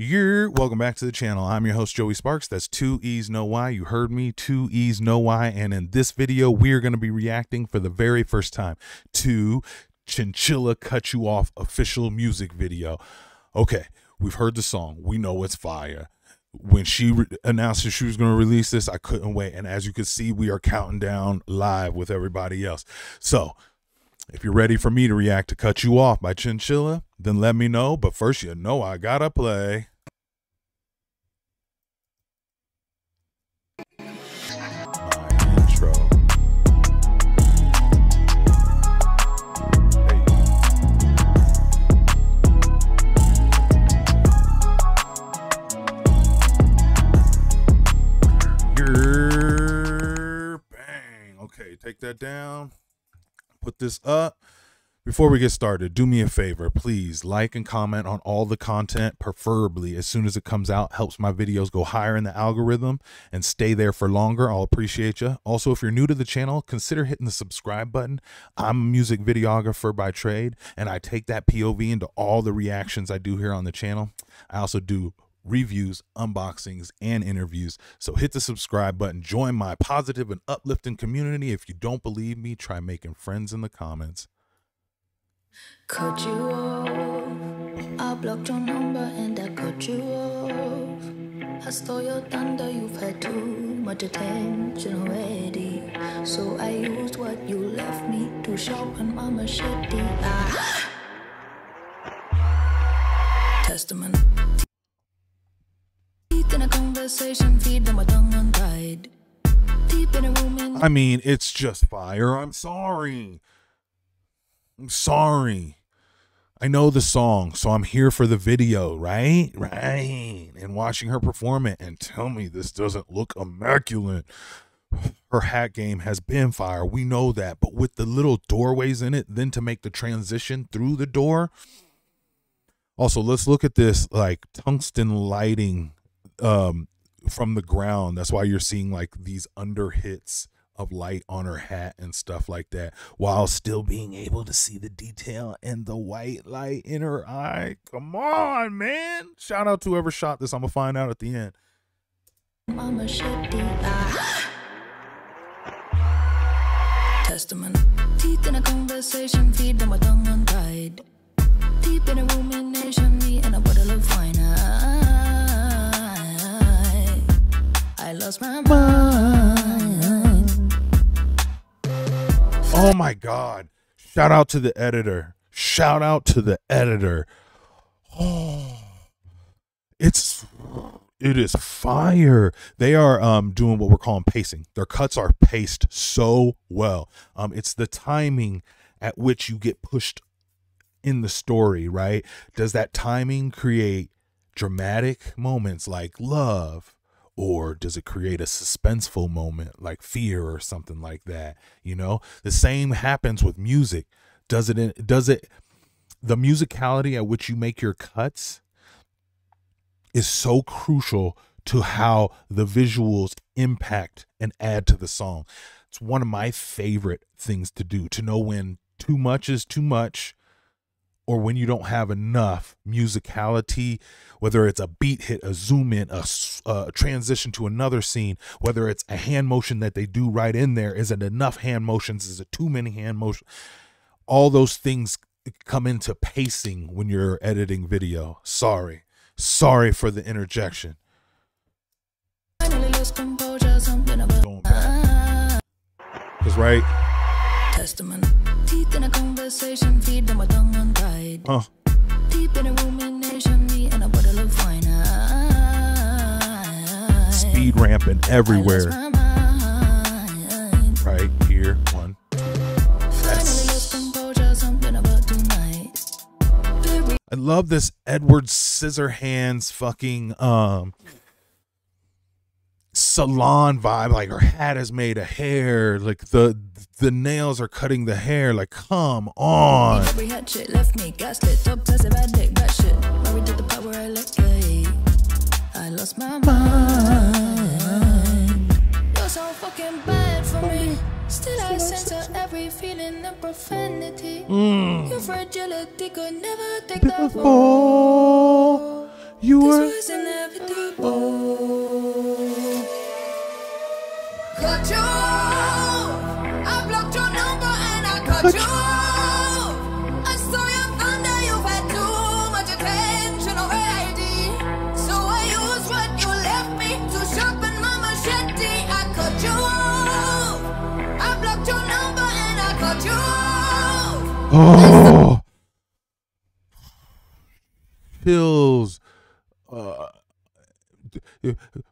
Welcome back to the channel. I'm your host, Joey Sparks. That's 2 E's No Why. You heard me, 2 E's No Why. And in this video, we're going to be reacting for the very first time to Chinchilla Cut You Off official music video. Okay, we've heard the song. We know it's fire. When she announced that she was going to release this, I couldn't wait. And as you can see, we are counting down live with everybody else. So if you're ready for me to react to Cut You Off by Chinchilla, then let me know. But first, you know I gotta play. My intro. Hey. Bang. Okay, take that down. Put this up. Before we get started, do me a favor, please like and comment on all the content, preferably as soon as it comes out. Helps my videos go higher in the algorithm and stay there for longer. I'll appreciate you. Also, if you're new to the channel, consider hitting the subscribe button. I'm a music videographer by trade, and I take that POV into all the reactions I do here on the channel. I also do reviews, unboxings, and interviews. So hit the subscribe button. Join my positive and uplifting community. If you don't believe me, try making friends in the comments. Cut you off. I blocked your number and I cut you off. I stole your thunder. You've had too much attention already. So I used what you left me to sharpen my machete. Testament. In a conversation, feed them my tongue untied. Deep in a room. I mean, it's just fire. I'm sorry. I know the song, so I'm here for the video, right? And watching her perform it, and tell me this doesn't look immaculate. Her hat game has been fire. We know that. But with the little doorways in it, then to make the transition through the door. Also, let's look at this like tungsten lighting from the ground. That's why you're seeing like these under hits of light on her hat and stuff like that, while still being able to see the detail and the white light in her eye. Come on, man. Shout out to whoever shot this. I'm gonna find out at the end. Testament. Teeth in a conversation, feed them my tongue untied. Deep in a rumination, me and a bottle of wine. I lost my mind. Oh my God. Shout out to the editor. Shout out to the editor. Oh, it is fire. They are doing what we're calling pacing. Their cuts are paced so well. It's the timing at which you get pushed in the story, right? Does that timing create dramatic moments like love? Or does it create a suspenseful moment like fear or something like that? You know, the same happens with music. The musicality at which you make your cuts is so crucial to how the visuals impact and add to the song. It's one of my favorite things to do, to know when too much is too much, or when you don't have enough musicality, whether it's a beat hit, a zoom in, a transition to another scene, whether it's a hand motion that they do right in there. Is it enough hand motions? Is it too many hand motions? All those things come into pacing when you're editing video. Sorry for the interjection. Going back. 'Cause right. Testament. Teeth in a conversation, feed them my tongue untied. Deep in a rumination, me and a bottle of wine. Speed ramping everywhere. Right here, one. I love this Edward Scissorhands fucking salon vibe. Like her hat is made of hair, like the nails are cutting the hair. Like, come on. Every head shit left me gaslit, top test if I take that shit. Married to the power I let go. I lost my mind. You're so fucking bad for me. Still I censor every feeling and profanity. Your fragility could never take the fall. You were. This was inevitable. Cut you off. I blocked your number and I cut you off. I saw your thunder, you've had too much attention already. So I used what you left me to sharpen my machete. I cut you off. I blocked your number and I cut you off. Oh, feels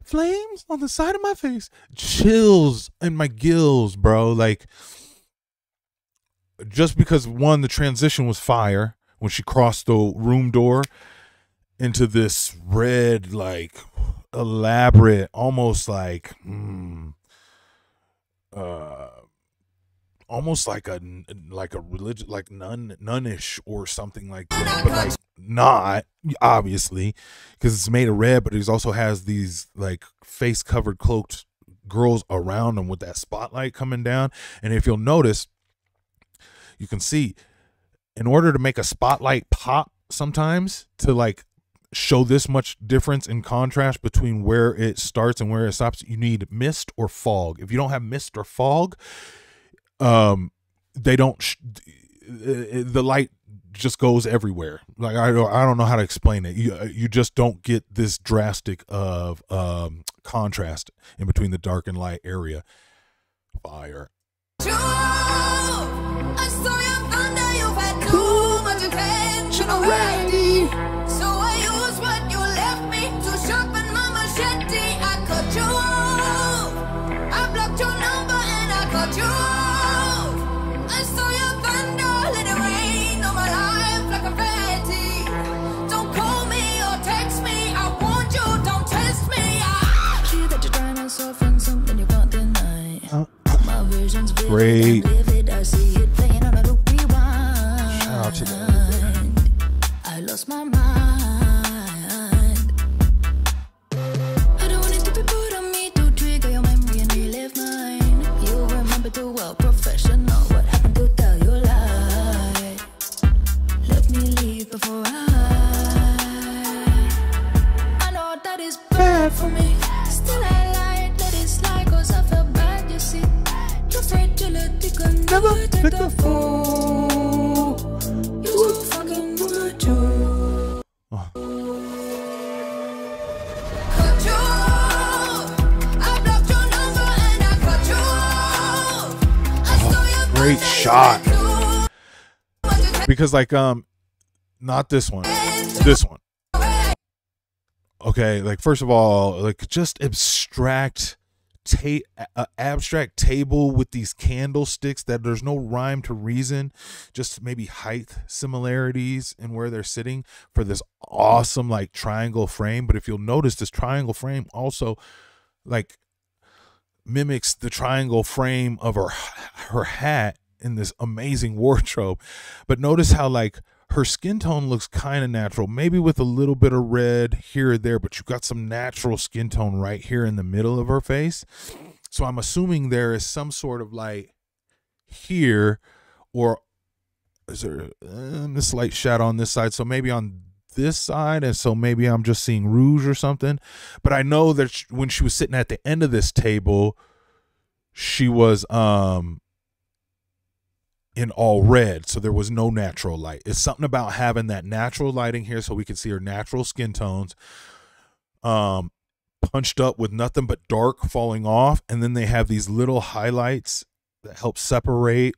flames on the side of my face, chills in my gills, bro. Like, just because one, the transition was fire when she crossed the room door into this red, like elaborate, almost like almost like a religious, like nunnish or something like that, but like not obviously because it's made of red, but it also has these like face covered cloaked girls around them with that spotlight coming down. And if you'll notice, you can see in order to make a spotlight pop sometimes to like show this much difference in contrast between where it starts and where it stops, you need mist or fog. If you don't have mist or fog, they don't the light just goes everywhere. Like I don't know how to explain it. You just don't get this drastic of contrast in between the dark and light area. Fire. I saw your thunder, you've had too much attention already. So I used what you left me to sharpen my machete. I cut you off. I blocked your number and I cut you off. I saw your thunder, let it rain on my life like confetti. Don't call me or text me, I warned you, don't test me. I see that you're trying to soften something you can't deny. My vision's Great. vivid, I see it playing on a loop rewind. Shout out to them. I lost my mind. I don't want it to be put on me to trigger your memory and relive mine. You remember too well, professional. What happened to tell your lie? Let me leave before I know that is bad for me. Still I lied, let it slide, cause I felt bad, you see. Your fragility can never take the fall. You so fucking mature. Cut you off. I blocked your number and I cut you off. I saw your Great thunder, shot. you had too much attention Because like not this one, this one. Okay, like first of all, like just abstract table with these candlesticks that there's no rhyme to reason, just maybe height similarities in where they're sitting for this awesome like triangle frame. But if you'll notice, this triangle frame also like mimics the triangle frame of her hat in this amazing wardrobe. But notice how like her skin tone looks kind of natural, maybe with a little bit of red here or there, but you got some natural skin tone right here in the middle of her face. So I'm assuming there is some sort of light here, or is there a slight shadow on this side? So maybe on this side, and so maybe I'm just seeing rouge or something. But I know that when she was sitting at the end of this table, she was in all red, so there was no natural light. It's something about having that natural lighting here so we can see her natural skin tones punched up with nothing but dark falling off, and then they have these little highlights that help separate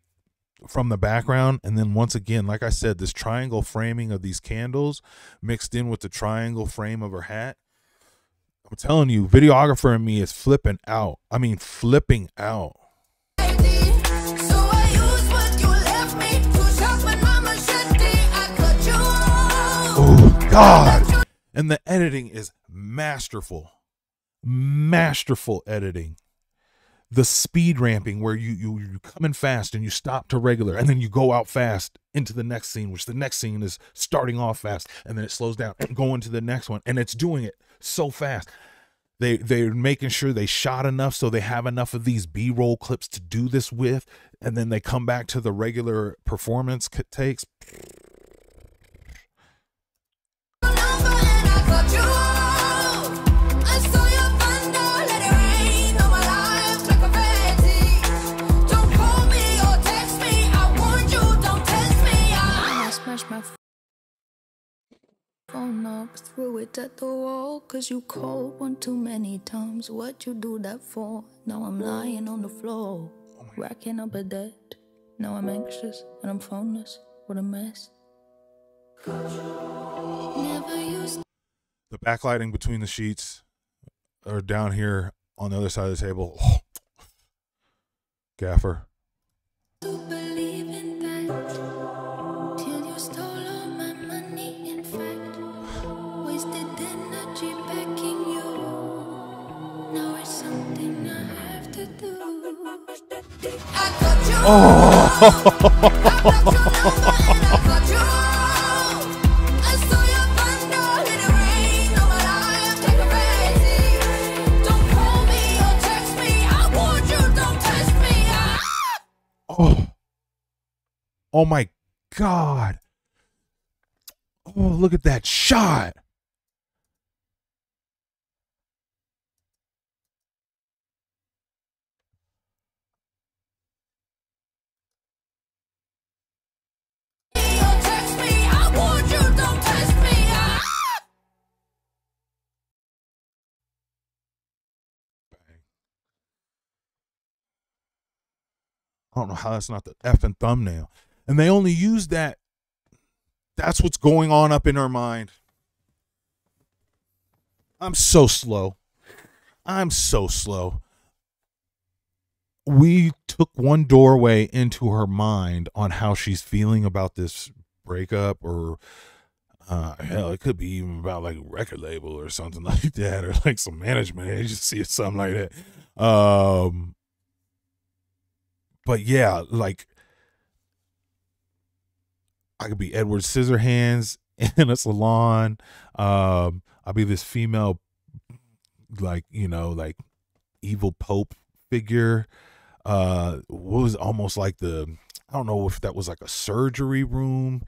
from the background. And then once again, like I said, this triangle framing of these candles mixed in with the triangle frame of her hat. I'm telling you, videographer in me is flipping out. I mean flipping out. Oh God. And the editing is masterful. Masterful editing. The speed ramping where you come in fast and you stop to regular, and then you go out fast into the next scene, which the next scene is starting off fast, and then it slows down and going to the next one, and it's doing it so fast. They're making sure they shot enough so they have enough of these B-roll clips to do this with, and then they come back to the regular performance takes. cut you off. I saw your thunder, let it rain on my life like confetti. Don't call me or text me, I warned you, don't test me. I smashed my phone up, threw it at the wall, cause you called one too many times. What you do that for? Now I'm lying on the floor, racking up a debt. Now I'm anxious and I'm phoneless. What a mess. Never used The backlighting between the sheets are down here on the other side of the table. Oh. Gaffer. to believe in that, till you stole all my money. In fact, wasted energy backing you. Now it's something I have to do. I got you. I blocked your number and I got you. I saw your thunder, let it rain on my life, take a crazy. Don't call me or text me, I warned you, don't test me. Oh. Oh my God. Oh, look at that shot. Don't text me, I warned you, don't test me. I don't know how that's not the effing thumbnail. And they only use that. That's what's going on up in her mind. I'm so slow. I'm so slow. We took one doorway into her mind on how she's feeling about this breakup, or hell, it could be even about like a record label or something like that, or like some management agency or something like that. But yeah, like I could be Edward Scissorhands in a salon. I'll be this female, like, you know, like evil Pope figure. Was almost like I don't know if that was like a surgery room.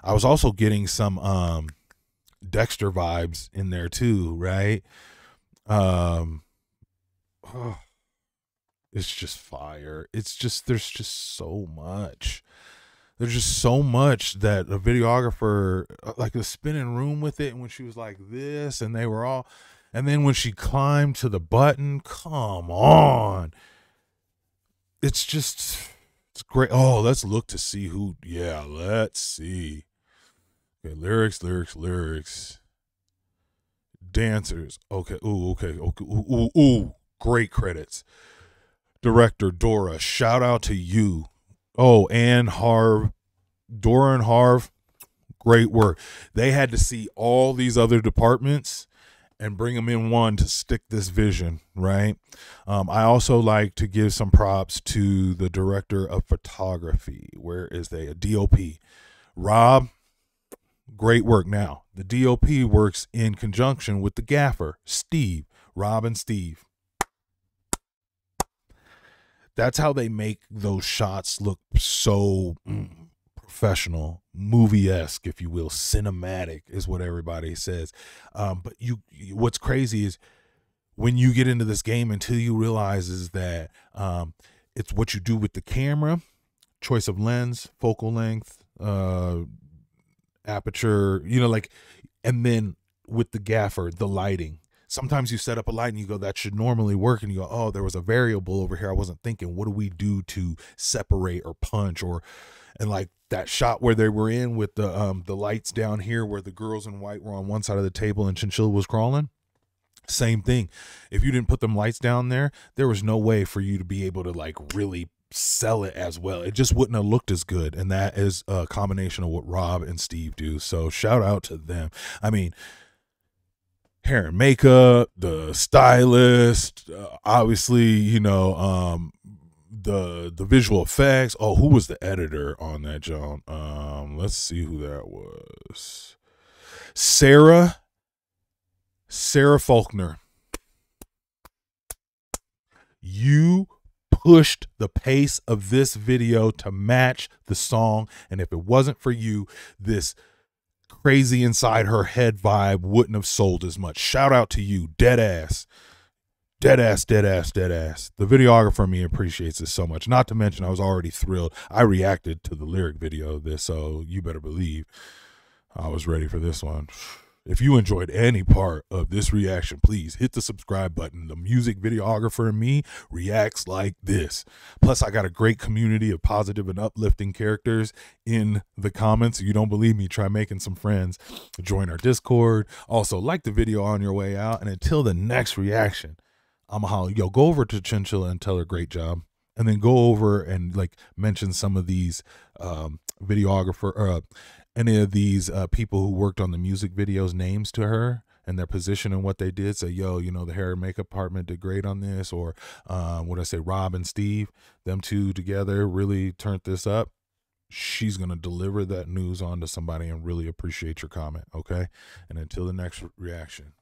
I was also getting some Dexter vibes in there too, right? It's just fire. It's just, there's just so much. There's just so much that a videographer, like the spinning room with it, and when she was like this, and they were all, and then when she climbed to the button, come on. It's just, it's great. Oh, let's look to see who, yeah, let's see. Okay, lyrics. Dancers. Okay, okay. Ooh, great credits. Director Dora, shout out to you. Oh, and Harv, Dora and Harv, great work. They had to see all these other departments and bring them in one to stick this vision, right? I also like to give some props to the director of photography. Where is they? A DOP. Rob, great work. Now, the DOP works in conjunction with the gaffer, Steve. Rob and Steve. That's how they make those shots look so professional, movie-esque, if you will. Cinematic is what everybody says. But what's crazy is when you get into this game, until you realize is that it's what you do with the camera, choice of lens, focal length, aperture, you know, like, and then with the gaffer, the lighting. Sometimes you set up a light and you go, that should normally work, and you go, oh, there was a variable over here I wasn't thinking. What do we do to separate or punch? And like that shot where they were in with the lights down here where the girls in white were on one side of the table and Chinchilla was crawling. Same thing. If you didn't put them lights down there, there was no way for you to be able to like really sell it as well. It just wouldn't have looked as good. And that is a combination of what Rob and Steve do. So shout out to them. I mean, hair and makeup, the stylist, obviously, you know, the visual effects. Oh, who was the editor on that, John? Let's see who that was. Sarah Faulkner. You pushed the pace of this video to match the song, and if it wasn't for you, this crazy inside her head vibe wouldn't have sold as much. Shout out to you, dead ass. Dead ass, dead ass, dead ass. The videographer in me appreciates this so much. Not to mention, I was already thrilled. I reacted to the lyric video of this, so you better believe I was ready for this one. If you enjoyed any part of this reaction, please hit the subscribe button. The music videographer in me reacts like this. Plus, I got a great community of positive and uplifting characters in the comments. If you don't believe me, try making some friends. Join our Discord. Also, like the video on your way out. And until the next reaction, I'm a holler. Yo, go over to Chinchilla and tell her great job. And then go over and like mention some of these videographer or any of these people who worked on the music videos names to her and their position and what they did. Say, yo, you know, the hair and makeup department did great on this. Or what I say, Rob and Steve, them two together really turned this up. She's going to deliver that news on to somebody and really appreciate your comment. Okay. And until the next reaction.